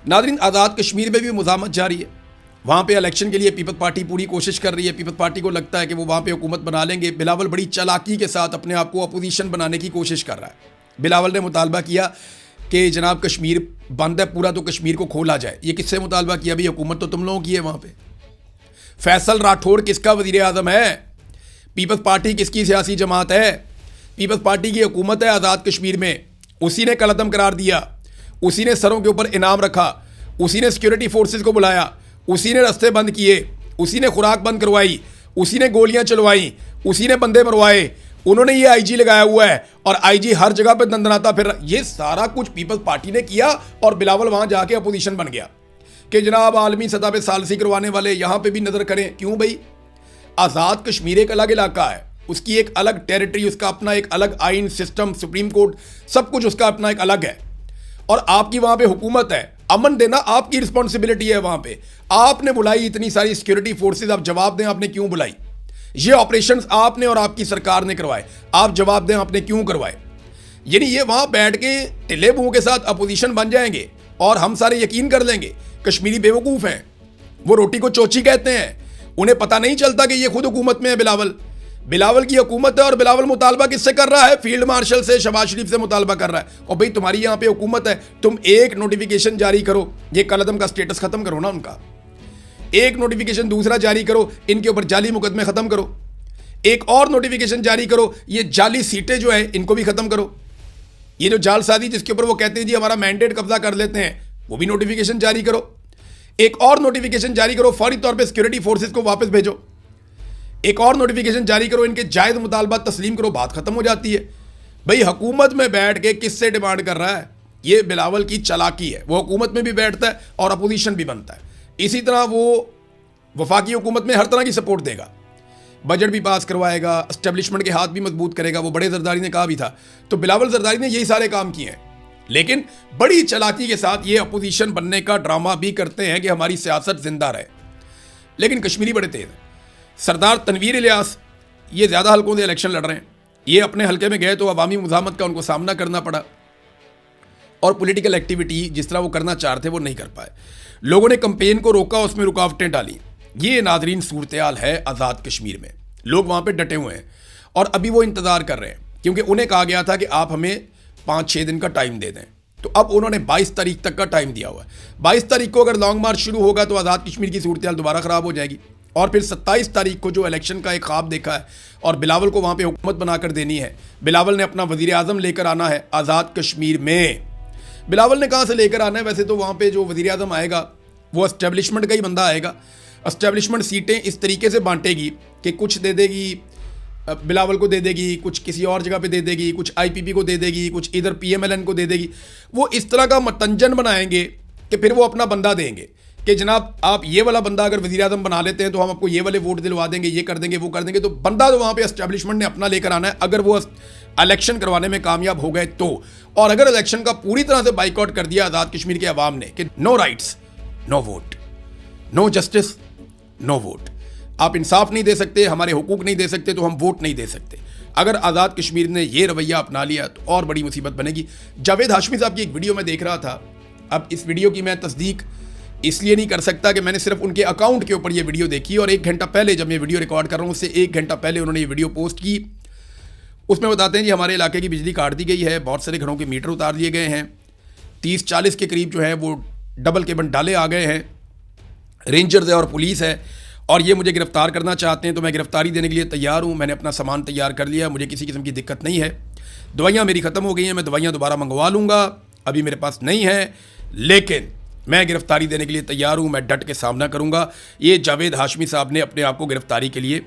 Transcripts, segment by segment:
नाज़रीन, आज़ाद कश्मीर में भी मुज़ाहमत जारी है। वहाँ पे इलेक्शन के लिए पीपल्स पार्टी पूरी कोशिश कर रही है। पीपल्स पार्टी को लगता है कि वो वहाँ पे हुकूमत बना लेंगे। बिलावल बड़ी चालाकी के साथ अपने आप को अपोजिशन बनाने की कोशिश कर रहा है। बिलावल ने मुतालबा किया कि जनाब कश्मीर बंद है पूरा, तो कश्मीर को खोला जाए। ये किससे मुतालबा किया? भाई हुकूमत तो तुम लोगों की है वहाँ पे। फैसल राठौड़ किसका वज़ीर आज़म है? पीपल्स पार्टी किसकी सियासी जमात है? पीपल्स पार्टी की हुकूमत है आज़ाद कश्मीर में। उसी ने कलअदम करार दिया, उसी ने सरों के ऊपर इनाम रखा, उसी ने सिक्योरिटी फोर्सेस को बुलाया, उसी ने रास्ते बंद किए, उसी ने खुराक बंद करवाई, उसी ने गोलियां चलवाई, उसी ने बंदे मरवाए। उन्होंने ये आईजी लगाया हुआ है और आईजी हर जगह पे दंदनाता फिर। ये सारा कुछ पीपल्स पार्टी ने किया और बिलावल वहां जाके अपोजिशन बन गया कि जनाब आलमी सतह पे सालसी करवाने वाले यहां पे भी नजर करें। क्यों भाई? आज़ाद कश्मीर एक अलग इलाका है, उसकी एक अलग टेरिटरी, उसका अपना एक अलग आइन सिस्टम, सुप्रीम कोर्ट, सब कुछ उसका अपना एक अलग है। और आपकी वहां पे हुकूमत है, अमन देना आपकी रिस्पॉन्सिबिलिटी है। वहां पे आपने बुलाई इतनी सारी सिक्योरिटी फोर्सेस, आप जवाब दें आपने क्यों बुलाई? ये ऑपरेशंस आपने और आपकी सरकार ने करवाए, आप जवाब दें आपने क्यों करवाए? यानी ये वहां बैठ के टिले मुंह के साथ अपोजिशन बन जाएंगे और हम सारे यकीन कर लेंगे कश्मीरी बेवकूफ हैं, वो रोटी को चोची कहते हैं, उन्हें पता नहीं चलता कि ये खुद हुकूमत में है। बिलावल की हुकूमत है और बिलावल मुतालबा किससे कर रहा है? फील्ड मार्शल से, शहबाज शरीफ से मुतालबा कर रहा है। और भाई तुम्हारी यहां पे हुकूमत है, तुम एक नोटिफिकेशन जारी करो, ये कलअदम का स्टेटस खत्म करो ना उनका। एक नोटिफिकेशन दूसरा जारी करो, इनके ऊपर जाली मुकदमे खत्म करो। एक और नोटिफिकेशन जारी करो, ये जाली सीटें जो है इनको भी खत्म करो। ये जो जालसाजी जिसके ऊपर वो कहते हैं जी हमारा मैंडेट कब्जा कर लेते हैं, वो भी नोटिफिकेशन जारी करो। एक और नोटिफिकेशन जारी करो, फौरी तौर पे सिक्योरिटी फोर्सेस को वापस भेजो। एक और नोटिफिकेशन जारी करो, इनके जायज मुतालबा तस्लीम करो, बात खत्म हो जाती है। भाई हुकूमत में बैठ के किससे डिमांड कर रहा है? ये बिलावल की चालाकी है। वो हुकूमत में भी बैठता है और अपोजिशन भी बनता है। इसी तरह वो वफाकी हुकूमत में हर तरह की सपोर्ट देगा, बजट भी पास करवाएगा, एस्टेब्लिशमेंट के हाथ भी मजबूत करेगा। वो बड़े जरदारी ने कहा भी था, तो बिलावल जरदारी ने यही सारे काम किए हैं। लेकिन बड़ी चालाकी के साथ ये अपोजिशन बनने का ड्रामा भी करते हैं कि हमारी सियासत जिंदा रहे। लेकिन कश्मीरी बड़े तेज हैं। सरदार तनवीर इलियास ये ज़्यादा हल्कों से इलेक्शन लड़ रहे हैं। ये अपने हल्के में गए तो अवामी मुज़ाहमत का उनको सामना करना पड़ा और पॉलिटिकल एक्टिविटी जिस तरह वो करना चाह रहे थे वो नहीं कर पाए। लोगों ने कंपेन को रोका, उसमें रुकावटें डाली। ये नाजरीन सूरत-ए-हाल है आज़ाद कश्मीर में। लोग वहाँ पे डटे हुए हैं और अभी वो इंतज़ार कर रहे हैं, क्योंकि उन्हें कहा गया था कि आप हमें 5-6 दिन का टाइम दे दें। तो अब उन्होंने 22 तारीख तक का टाइम दिया हुआ है। 22 तारीख को अगर लॉन्ग मार्च शुरू होगा तो आज़ाद कश्मीर की सूरत-ए-हाल दोबारा ख़राब हो जाएगी। और फिर 27 तारीख को जो इलेक्शन का एक ख्वाब देखा है और बिलावल को वहाँ पे हुकूमत बनाकर देनी है, बिलावल ने अपना वज़ीर आज़म लेकर आना है आज़ाद कश्मीर में। बिलावल ने कहाँ से लेकर आना है? वैसे तो वहाँ पे जो वज़ीर आज़म आएगा वो एस्टेब्लिशमेंट का ही बंदा आएगा। एस्टेब्लिशमेंट सीटें इस तरीके से बांटेगी कि कुछ दे देगी बिलावल को, दे देगी कुछ किसी और जगह पे दे देगी, कुछ IPP को दे देगी, कुछ इधर PMLN को दे देगी। वो इस तरह का मतंजन बनाएंगे कि फिर वो अपना बंदा देंगे कि जनाब आप ये वाला बंदा अगर वज़ीर आज़म बना लेते हैं तो हम आपको ये वाले वोट दिलवा देंगे, ये कर देंगे, वो कर देंगे। तो बंदा तो वहाँ पे एस्टेब्लिशमेंट ने अपना लेकर आना है अगर वो इलेक्शन करवाने में कामयाब हो गए तो। और अगर इलेक्शन का पूरी तरह से बाइकआउट कर दिया आज़ाद कश्मीर के अवाम ने कि no rights no vote, no justice no vote, आप इंसाफ नहीं दे सकते, हमारे हुकूक नहीं दे सकते, तो हम वोट नहीं दे सकते। अगर आज़ाद कश्मीर ने ये रवैया अपना लिया तो और बड़ी मुसीबत बनेगी। जावेद हाशमी साहब की एक वीडियो में देख रहा था। अब इस वीडियो की मैं तस्दीक इसलिए नहीं कर सकता कि मैंने सिर्फ उनके अकाउंट के ऊपर ये वीडियो देखी और 1 घंटा पहले जब मैं वीडियो रिकॉर्ड कर रहा हूँ उससे 1 घंटा पहले उन्होंने ये वीडियो पोस्ट की। उसमें बताते हैं जी हमारे इलाके की बिजली काट दी गई है, बहुत सारे घरों के मीटर उतार दिए गए हैं, 30-40 के करीब जो है वो डबल केबल डाले आ गए हैं, रेंजर्स है और पुलिस है और ये मुझे गिरफ्तार करना चाहते हैं। तो मैं गिरफ्तारी देने के लिए तैयार हूँ। मैंने अपना सामान तैयार कर लिया, मुझे किसी किस्म की दिक्कत नहीं है। दवाइयाँ मेरी ख़त्म हो गई हैं, मैं दवाइयाँ दोबारा मंगवा लूँगा, अभी मेरे पास नहीं है, लेकिन मैं गिरफ्तारी देने के लिए तैयार हूँ, मैं डट के सामना करूँगा। ये जावेद हाशमी साहब ने अपने आप को गिरफ्तारी के लिए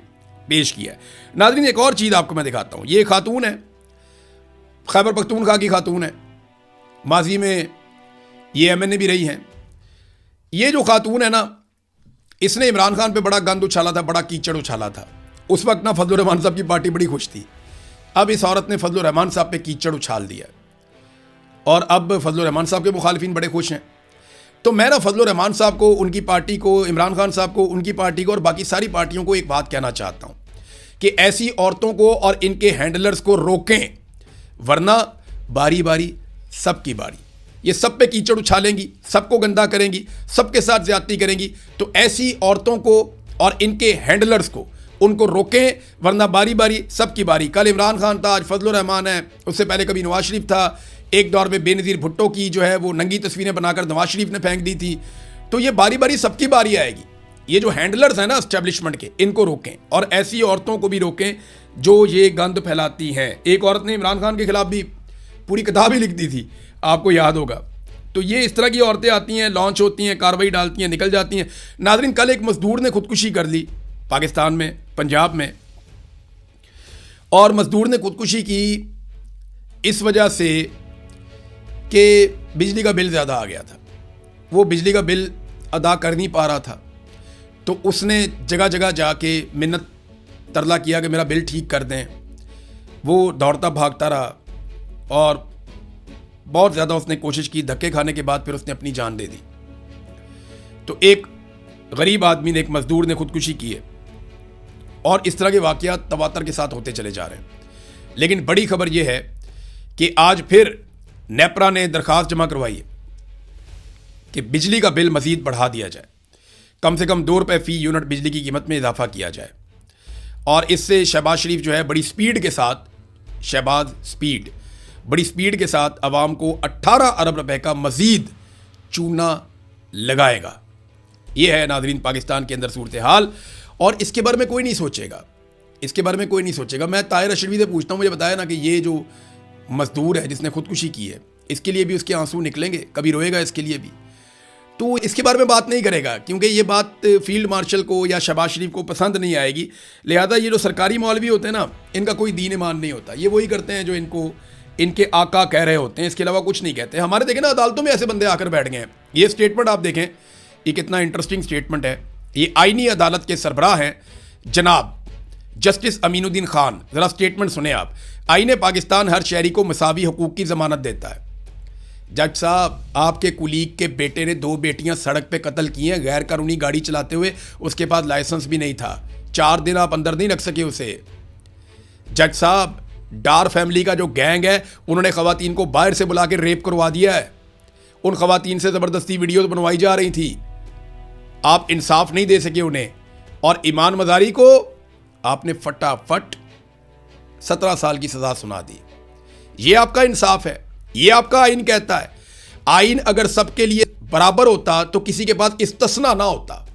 पेश किया है। नाज़रीन एक और चीज़ आपको मैं दिखाता हूँ। ये खातून है, खैबर पख्तूनख्वा की खातून है, माजी में ये MNA भी रही हैं। ये जो खातून है ना, इसने इमरान खान पे बड़ा गंद उछाला था, बड़ा कीचड़ उछाला था। उस वक्त ना फजलुर रहमान साहब की पार्टी बड़ी खुश थी। अब इस औरत ने फजलुर रहमान साहब पे कीचड़ उछाल दिया और अब फजलुर रहमान साहब के मुखालिफिन बड़े खुश हैं। तो मैं ना फजलुर रहमान साहब को, उनकी पार्टी को, इमरान खान साहब को, उनकी पार्टी को और बाकी सारी पार्टियों को एक बात कहना चाहता हूँ कि ऐसी औरतों को और इनके हैंडलर्स को रोकें, वरना बारी बारी सबकी बारी। ये सब पे कीचड़ उछालेंगी, सबको गंदा करेंगी, सबके साथ ज्यादती करेंगी। तो ऐसी औरतों को और इनके हैंडलर्स को उनको रोकें, वरना बारी बारी सबकी बारी। कल इमरान खान था, आज फजलुर रहमान है, उससे पहले कभी नवाज शरीफ था। एक दौर में बेनज़ीर भुट्टो की जो है वो नंगी तस्वीरें बनाकर नवाज शरीफ ने फेंक दी थी। तो ये बारी बारी सबकी बारी आएगी। ये जो हैंडलर्स हैं ना एस्टेब्लिशमेंट के, इनको रोकें और ऐसी औरतों को भी रोकें जो ये गंद फैलाती हैं। एक औरत ने इमरान खान के खिलाफ भी पूरी किताब ही लिख दी थी, आपको याद होगा। तो ये इस तरह की औरतें आती हैं, लॉन्च होती हैं, कार्रवाई डालती हैं, निकल जाती हैं। नाज़रीन, कल एक मजदूर ने खुदकुशी कर ली पाकिस्तान में, पंजाब में, और मजदूर ने खुदकुशी की इस वजह से कि बिजली का बिल ज़्यादा आ गया था। वो बिजली का बिल अदा कर नहीं पा रहा था, तो उसने जगह जगह जाके मिन्नत तरला किया कि मेरा बिल ठीक कर दें। वो दौड़ता भागता रहा और बहुत ज़्यादा उसने कोशिश की। धक्के खाने के बाद फिर उसने अपनी जान दे दी। तो एक गरीब आदमी ने, एक मजदूर ने खुदकुशी की है, और इस तरह के वाक़यात तवातर के साथ होते चले जा रहे हैं। लेकिन बड़ी खबर यह है कि आज फिर नेपरा ने दरख्वास्त जमा करवाई है कि बिजली का बिल मज़ीद बढ़ा दिया जाए, कम से कम 2 रुपये फ़ी यूनिट बिजली की कीमत में इजाफा किया जाए। और इससे शहबाज शरीफ जो है बड़ी स्पीड के साथ, बड़ी स्पीड के साथ आवाम को 18 अरब रुपए का मज़ीद चूना लगाएगा। ये है नाज़रीन पाकिस्तान के अंदर सूरत हाल, और इसके बारे में कोई नहीं सोचेगा। मैं ताहिर अशरफी से पूछता हूँ, मुझे बताया ना कि ये जो मजदूर है जिसने खुदकुशी की है, इसके लिए भी उसके आंसू निकलेंगे, कभी रोएगा इसके लिए भी, तो इसके बारे में बात नहीं करेगा, क्योंकि ये बात फील्ड मार्शल को या शहबाज शरीफ को पसंद नहीं आएगी। लिहाजा ये जो सरकारी मौलवी होते हैं ना, इनका कोई दीन ईमान नहीं होता। ये वही करते हैं जो इनको इनके आका कह रहे होते हैं, इसके अलावा कुछ नहीं कहते। हमारे देखें ना, अदालतों में ऐसे बंदे आकर बैठ गए हैं। ये स्टेटमेंट आप देखें, ये कितना इंटरेस्टिंग स्टेटमेंट है। ये आईनी अदालत के सरबराह हैं जनाब जस्टिस अमीनुद्दीन खान। ज़रा स्टेटमेंट सुने आप। आईने पाकिस्तान हर शहरी को मसावी हुकूक की ज़मानत देता है। जज साहब, आपके कुलीग के बेटे ने 2 बेटियां सड़क पे कत्ल की हैं गैर कानूनी गाड़ी चलाते हुए, उसके पास लाइसेंस भी नहीं था। 4 दिन आप अंदर नहीं रख सके उसे। जज साहब, डार फैमिली का जो गैंग है, उन्होंने ख़वातीन को बाहर से बुला के रेप करवा दिया है। उन ख़वातीन से ज़बरदस्ती वीडियोज़ बनवाई जा रही थी। आप इंसाफ नहीं दे सके उन्हें, और ईमान मज़ारी को आपने फटाफट 17 साल की सज़ा सुना दी। ये आपका इंसाफ है, ये आपका आइन कहता है। आइन अगर सबके लिए बराबर होता तो किसी के पास इस्तिस्ना ना होता।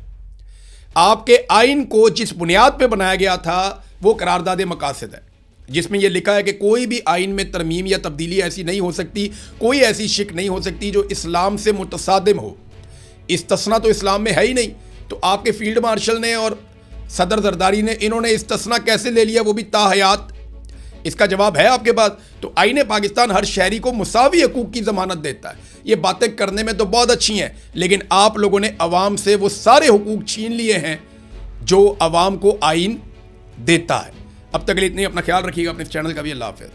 आपके आइन को जिस बुनियाद पे बनाया गया था वो करारदाद मकासद है, जिसमें यह लिखा है कि कोई भी आइन में तरमीम या तब्दीली ऐसी नहीं हो सकती, कोई ऐसी शिक नहीं हो सकती जो इस्लाम से मुतसादिम हो। इस्तिस्ना तो इस्लाम में है ही नहीं। तो आपके फील्ड मार्शल ने और सदर जरदारी ने, इन्होंने इस्तिस्ना कैसे ले लिया, वो भी ताहयात? इसका जवाब है आपके पास। तो आईने पाकिस्तान हर शहरी को मुसावी हकूक की ज़मानत देता है। ये बातें करने में तो बहुत अच्छी हैं, लेकिन आप लोगों ने अवाम से वो सारे हुकूक छीन लिए हैं जो अवाम को आइन देता है। अब तक के लिए इतनी, अपना ख्याल रखिएगा, अपने चैनल का भी। अल्लाह हाफ़िज़।